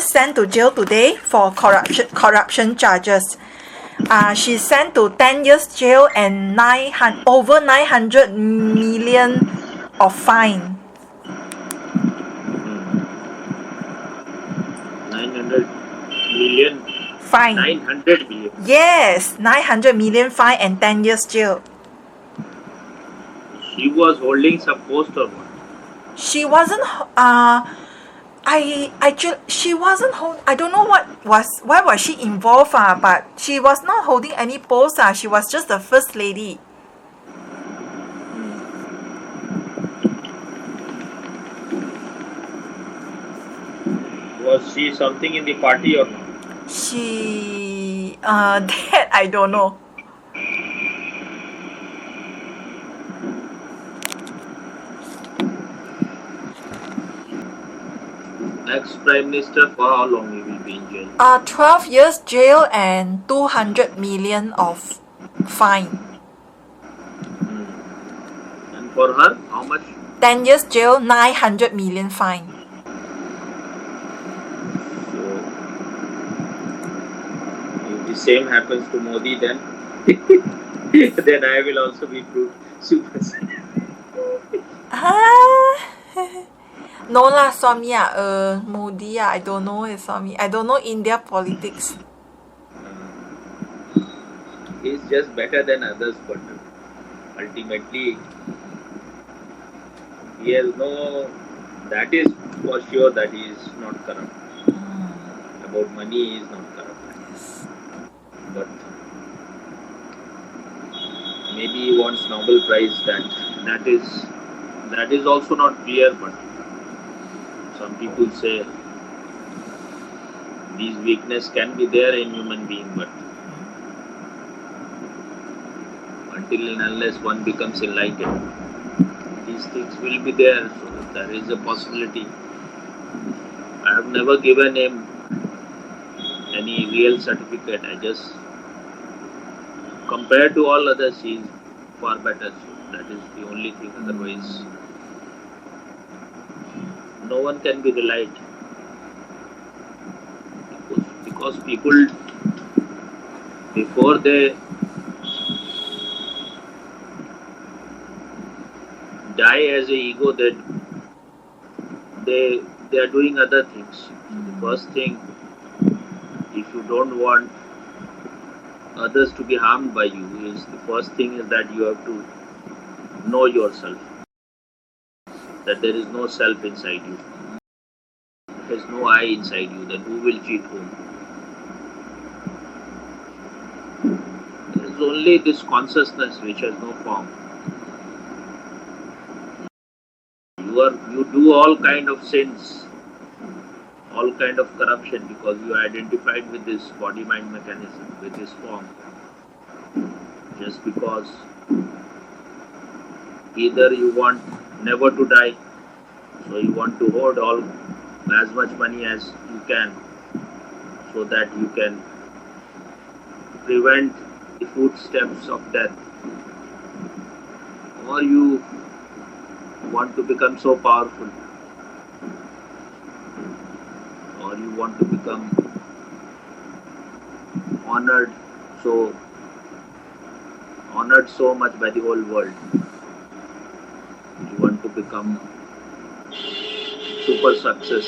just sent to jail today for corruption charges. She's sent to 10 years jail and over 900 million of fine. 900 million? Fine. 900 million? Yes, 900 million fine and 10 years jail. She was holding some post or what? She wasn't, she wasn't I don't know why was she involved, but she was not holding any post. She was just the first lady. Was she something in the party or not? She, that I don't know. Next Prime Minister, for how long he will be in jail? 12 years jail and 200 million of fine. And for her, how much? 10 years jail, 900 million fine. So, if the same happens to Modi, then then I will also be proved super. No lah, Swami, Modi, I don't know, Swami. I don't know India politics. He's just better than others, but ultimately, he has no, that is for sure that he is not corrupt. About money, he is not corrupt. Yes. But maybe he wants Nobel Prize, that is also not clear, but some people say these weakness can be there in human being, but until and unless one becomes enlightened, these things will be there. So there is a possibility. I have never given him any real certificate. I just, compared to all others, he is far better. So that is the only thing. Otherwise, no one can be relied, because people, before they die as a ego, that they are doing other things. The first thing, if you don't want others to be harmed by you, is the first thing is that you have to know yourself, that there is no self inside you, there is no I inside you, then who will cheat whom? There is only this consciousness which has no form. You do all kind of sins, all kind of corruption, because you are identified with this body-mind mechanism, with this form. Just because either you want never to die, so you want to hoard as much money as you can, so that you can prevent the footsteps of death, or you want to become so powerful, or you want to become honored so much by the whole world. You want to become super success.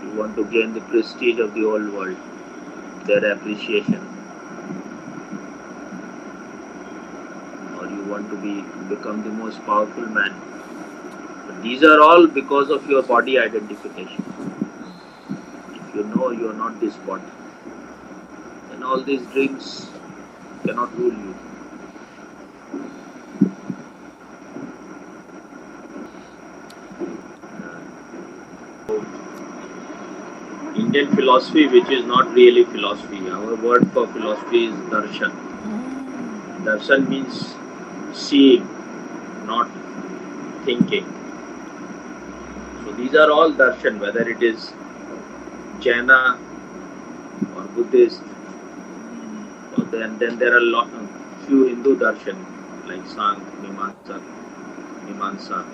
You want to gain the prestige of the whole world, their appreciation. Or you want to become the most powerful man. But these are all because of your body identification. If you know you are not this body, then all these dreams cannot rule you. Indian philosophy, which is not really philosophy. Our word for philosophy is darshan. Darshan means seeing, not thinking. So these are all darshan, whether it is Jaina or Buddhist, or then there are few Hindu darshan like Sankhya, Mimamsa, Mimamsa.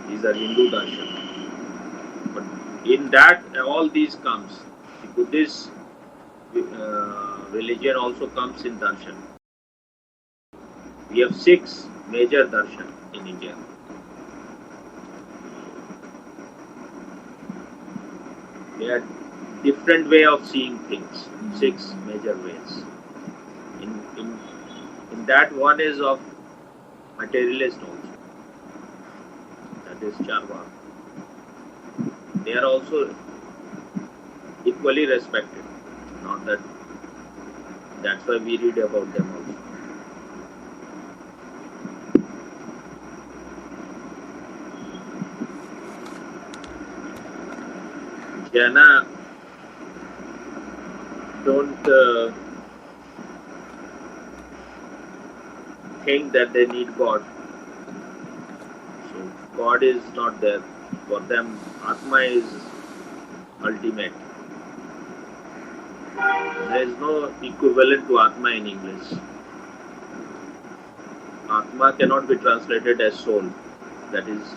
These are Hindu darshan. But in that, all these comes. The Buddhist religion also comes in darshan. We have 6 major darshan in India. They are different way of seeing things. 6 major ways. In that, one is of materialist also. That is Charvak. They are also equally respected. Not that. That's why we read about them also. Jaina don't think that they need God. So God is not there. For them, Atma is ultimate. There is no equivalent to Atma in English. Atma cannot be translated as soul. That is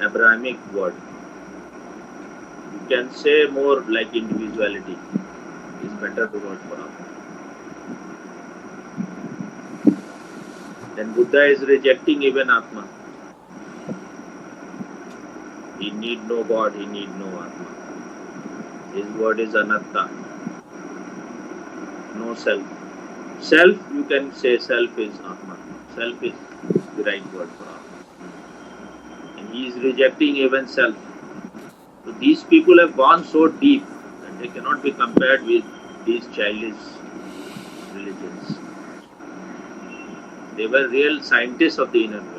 Abrahamic word. You can say more like individuality is better word for Atma. Then Buddha is rejecting even Atma. He need no God, he need no Atma. His word is Anatta. No self. Self, you can say self is Atma. Self is the right word for Atma. And he is rejecting even self. So these people have gone so deep that they cannot be compared with these childish religions. They were real scientists of the inner world.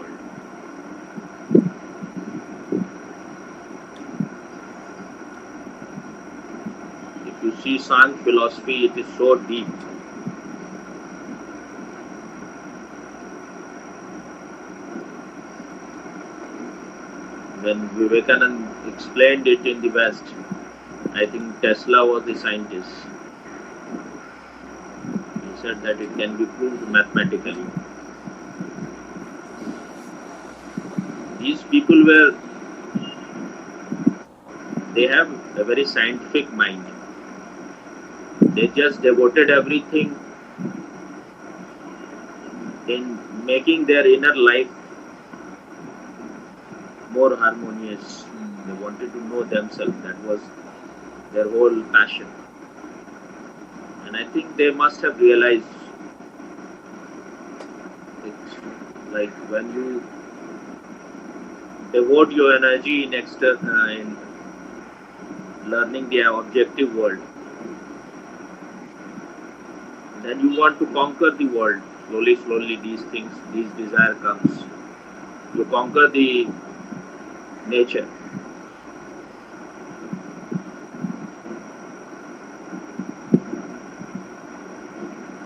If you see Sankhya philosophy, it is so deep. When Vivekananda explained it in the West, I think Tesla was the scientist. He said that it can be proved mathematically. These people they have a very scientific mind. They just devoted everything in making their inner life more harmonious. They wanted to know themselves. That was their whole passion. And I think they must have realized it's like when you devote your energy in learning the objective world, then you want to conquer the world. Slowly these desire comes. You conquer the nature.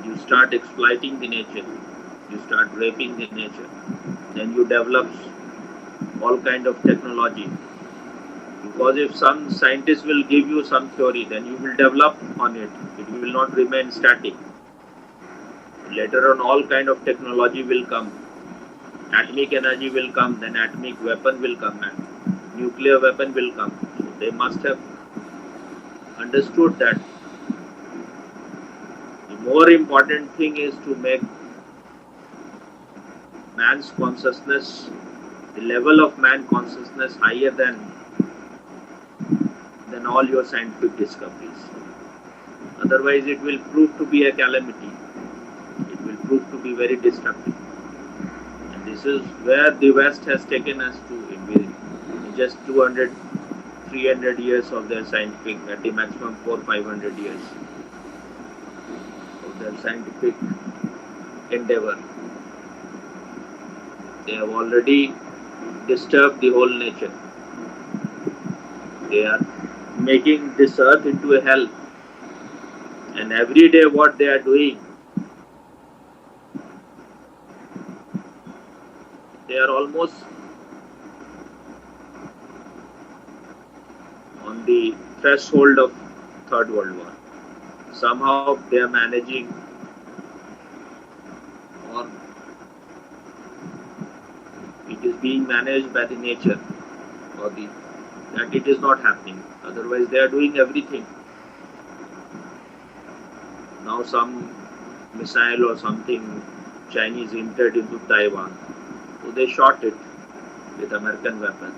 You start exploiting the nature. You start raping the nature. Then you develop all kind of technology. Because if some scientist will give you some theory, then you will develop on it. It will not remain static. Later on, all kind of technology will come. Atomic energy will come, then atomic weapon will come, and nuclear weapon will come. So they must have understood that the more important thing is to make man's consciousness, the level of man consciousness higher than all your scientific discoveries. Otherwise, it will prove to be a calamity. It will prove to be very destructive. And this is where the West has taken us to in just 200, 300 years of their scientific, at the maximum 400-500 years of their scientific endeavor. They have already disturbed the whole nature. They are making this earth into a hell. And every day what they are doing, they are almost on the threshold of Third World War. Somehow they are managing, or it is being managed by the nature, or that it is not happening. Otherwise, they are doing everything. Now, some missile or something Chinese entered into Taiwan, so they shot it with American weapons.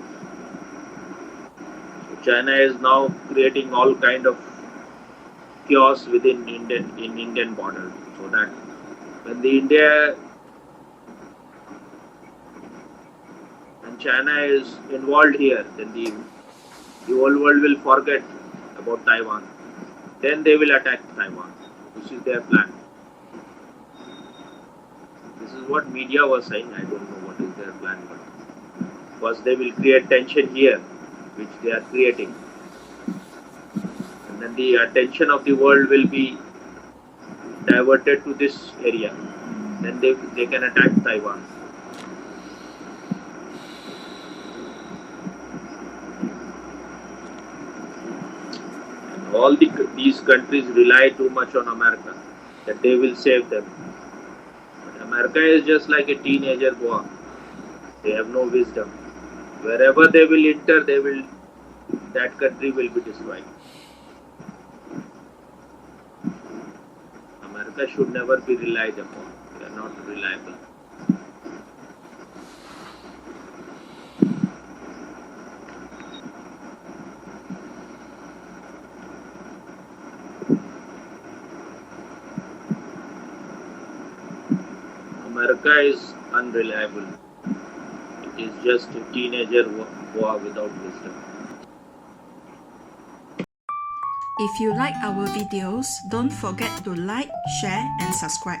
So China is now creating all kind of chaos within Indian border, so that when China is involved here, then the whole world will forget about Taiwan. Then they will attack Taiwan. This is their plan. This is what media was saying. I don't know what is their plan, but first they will create tension here, which they are creating, and then the attention of the world will be diverted to this area. Then they can attack Taiwan. And all these countries rely too much on America, that they will save them. But America is just like a teenager boy. They have no wisdom. Wherever they will enter, that country will be destroyed. America should never be relied upon. They are not reliable. America is unreliable. It is just a teenager boy without wisdom. If you like our videos, don't forget to like, share, and subscribe.